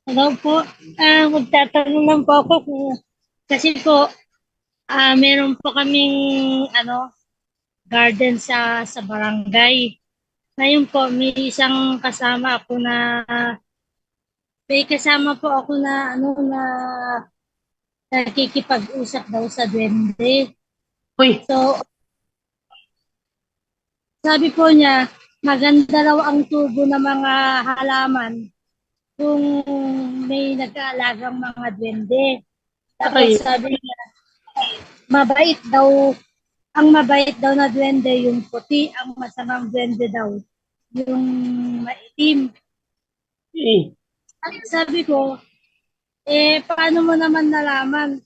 Hello po. Magtatanong lang po ako kung kasi po meron po kaming ano garden sa barangay. Ngayon po may kasama po ako na nakikipag-usap daw sa duwende. Uy, So, sabi po niya, maganda raw ang tubo ng mga halaman kung may nag-aalagang mga duwende. Tapos ay, sabi niya, mabait daw, ang mabait daw na duwende yung puti, ang masamang duwende daw yung maitim. eh, Sabi ko, paano mo naman nalaman?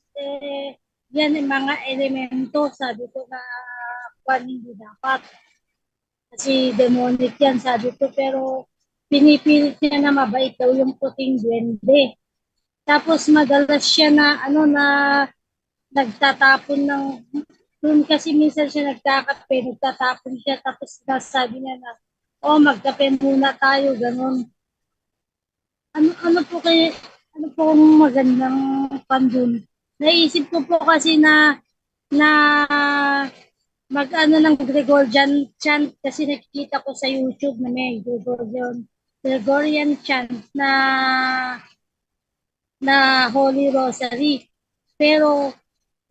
Yan yung mga elemento, sabi ko na hindi dapat. Kasi demonic yan, sabi ko, pero pinipilit niya na mabait daw yung puting duwende. Tapos madalas siya na nagtatapon ng doon kasi minsan siya nagtatapon siya tapos sabi niya na oh magkape muna tayo ganun. Ano po kaya ano po ang magandang pandun? Naisip ko po kasi na mag-ano ng Gregorian chant kasi nakikita ko sa YouTube na may Gregorian chant na Holy Rosary. Pero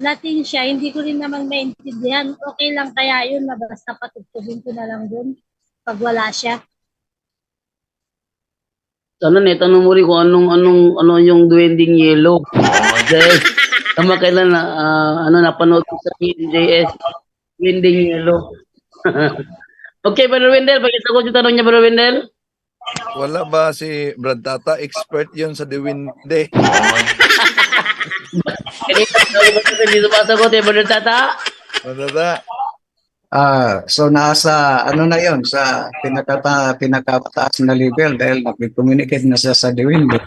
Latin siya, hindi ko rin naman maintindihan. Okay lang kaya yun na basta patugtugin ko na lang dun pag wala siya. tanong mo rin kung ano yung Duwending Yellow. Dahil, kamakailan na, napanood ko sa PNJS, Duwending Yellow. Okay, Brother Wendell, pag-isagot yung tanong niya, Brother Wendell. Wala ba si Brad Tata? Expert yun sa diwinde. Kanina, hindi sumasagot Brother Tata. Brad Tata, So nasa ano na yon sa pinakataas na level dahil nag-communicate na siya sa Diwindi.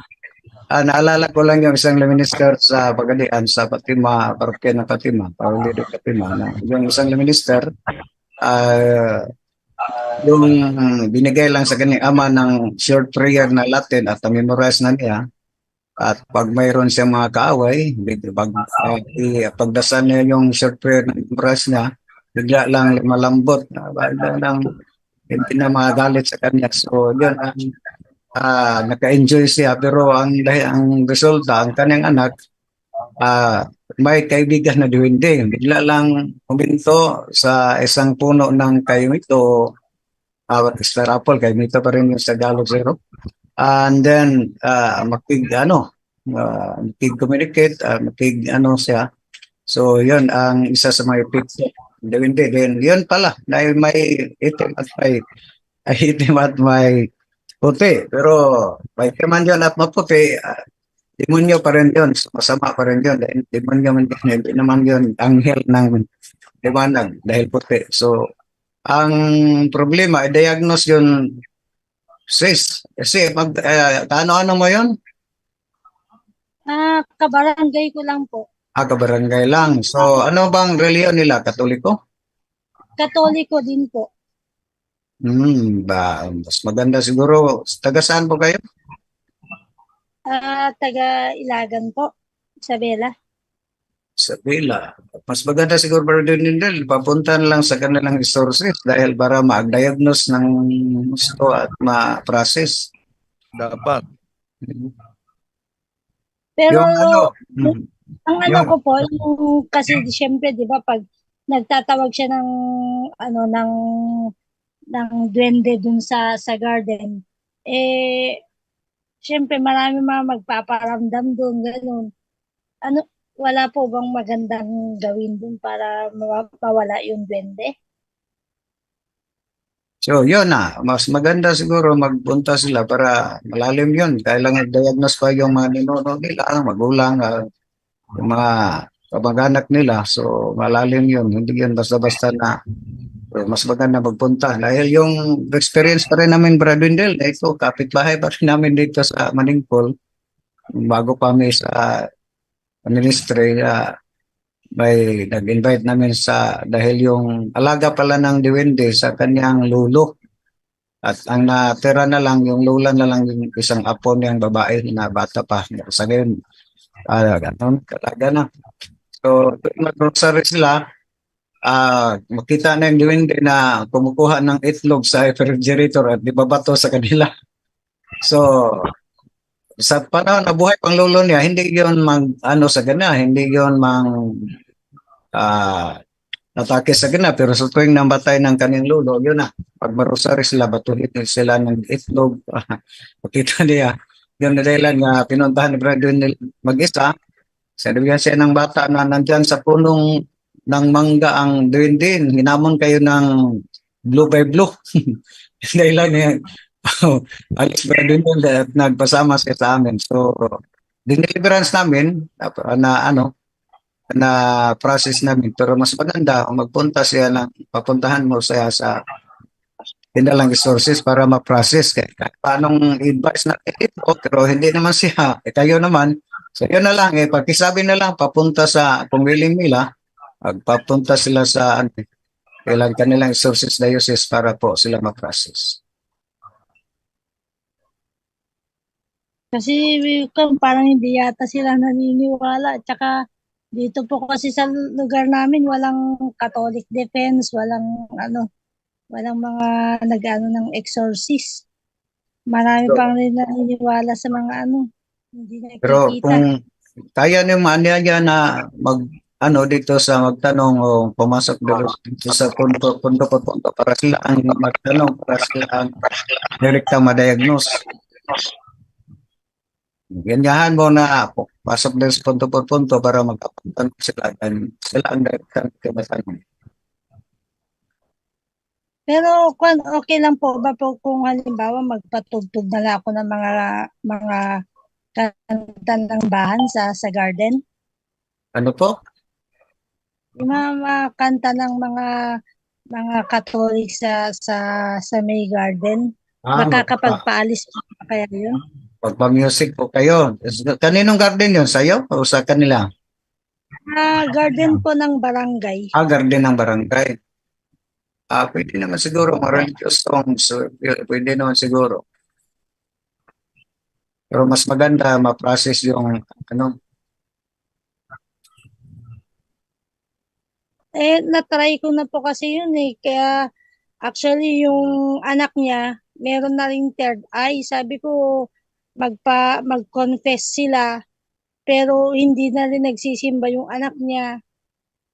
Naalala ko lang yung isang minister sa Pagadian sa Fatima, Parokya ng Fatima, Paulido Fatima. Yung isang minister, ah, yung binigay lang sa kanyang ama ng short prayer na Latin at memorize na niya. At pag mayroon siyang mga kaaway, pagdasal niya yung short prayer na memorize niya, bigla lang malambot na bigla lang hindi na magalit sa kanya. So yun naka-enjoy siya pero ang resulta ang kanyang anak may kaibigan na duwende. Bigla lang huminto sa isang puno ng kaimito, Star Apple, kaimito pa rin yung sa Tagalog Zero. And then makig-communicate, siya. So yun ang isa sa mga epekto. Hindi, then yun pala, dahil may itim at may puti. Pero may man yun at maputi, demonyo pa rin yun, masama pa rin yun. Dahil demonyo man yun, hindi naman yun anghel ng liwanag dahil puti. So, ang problema, i-diagnose yun, sis. Kasi, ano mo yun? Kabarangay ko lang po. Kabarangay lang. So, ano bang reliyon nila? Katoliko? Katoliko din po. Mas maganda siguro. Taga saan po kayo? Taga Ilagan po, Isabela. Sa Villa. Mas maganda siguro Brother Nindel, papuntan lang sa kanilang resources dahil para ma-diagnose ng gusto at ma-process. dapat. Pero Yung ano, ang ano ko po, yung kasi siyempre 'di ba pag nagtatawag siya ng duwende dun sa garden, siyempre marami mga magpaparamdam dun, ganun. Ano, wala po bang magandang gawin dun para mawala yung duwende? so yun mas maganda siguro magpunta sila para malalim yun. Kailangan i-diagnose pa yung mga ninuno nila, magulang, yung mga kamag-anak nila. So malalim yun, hindi yun basta-basta na mas maganda magpunta. Dahil yung experience pa rin namin, Brad Wendell, ito, kapitbahay pa rin namin dito sa Maningpol. Bago kami sa ministry, may nag-invite namin dahil yung alaga pala ng Diwende sa kanyang lulo. At ang natira na lang, yung lula na lang yung isang apo niyang babae na bata pa. Sa ngayon, ganun, talaga na. So, tuwing mag-grocery sila, makita na yung duwende na kumukuha ng itlog sa refrigerator at di babato sa kanila. So, sa panahon na buhay pang lolo niya, hindi yon ano sa gana, hindi yon ah, atake sa gina, pero sa tuwing namatay ng kanyang lolo, yun na. Pag marusari sila, batuhin sila ng itlog. Makita niya, yun na dahilan nga pinuntahan ni Bradwin mag-isa. Sinabihan siya ng bata na nandyan sa punong ng mangga ang duwindin. Hinamon kayo ng blue by blue. Dahilan niya, alis Bradwin at nagpasama siya sa amin. So, diniliverance namin na process namin, pero mas maganda kung magpunta siya papuntahan mo siya sa pinalang resources para ma-process paanong advice natin ito, pero hindi naman siya, kayo naman, so yun na lang, pagkisabi na lang, papunta sa, kung willing nila, papunta sila sa kailan kanilang resources diocese para po sila ma-process. Kasi parang hindi yata sila naniniwala. Tsaka dito po kasi sa lugar namin walang Catholic defense, walang mga nag-ano ng exorcist. Marami So, pang rin naniniwala sa mga hindi pero nakikita. kung kaya niyo maaniya na dito sa magtanong o pumasok dito sa punto para sila ang magtanong, para sila ang direkta ma-diagnose. Ganyahan mo na pasok din sa punto por punto para magkapuntan sila and sila ang direkta matanong. Pero okay lang po ba po kung halimbawa magpatugtog na lang ako ng mga kanta ng bahan sa garden? Ano po? Yung mga kanta ng mga Catholic sa may garden. Makakapagpaalis pa kaya yun? Pagpa-music po kayo. Kaninong garden yun? Sa'yo o sa kanila? Garden po ng barangay. Garden ng barangay. Pwede naman siguro, mga religious songs, pwede naman siguro. Pero mas maganda ma-process yung Na-try ko na po kasi yun eh. Kaya actually yung anak niya, meron na ring third eye. Sabi ko, mag-confess sila, pero hindi na rin nagsisimba yung anak niya.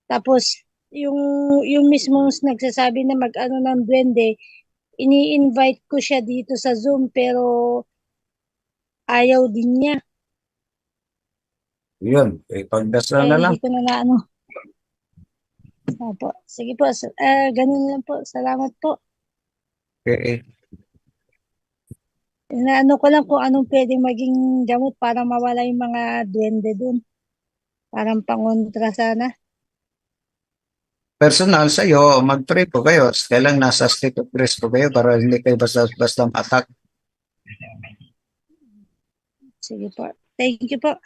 Tapos, yung mismong nagsasabi na mag-ano ng duwende, ini-invite ko siya dito sa Zoom, pero ayaw din niya. Yun, pagdasal na lang. Hindi ko na Opo. Sige po. Ganun lang po. Salamat po. Okay. Inaano ko lang kung anong pwedeng maging gamot para mawala yung mga duwende dun. Parang pangontra sana. Personal sa'yo, mag-pray po kayo. Kailang nasa state of grace po kayo para hindi kayo basta attack. Sige po. Thank you po.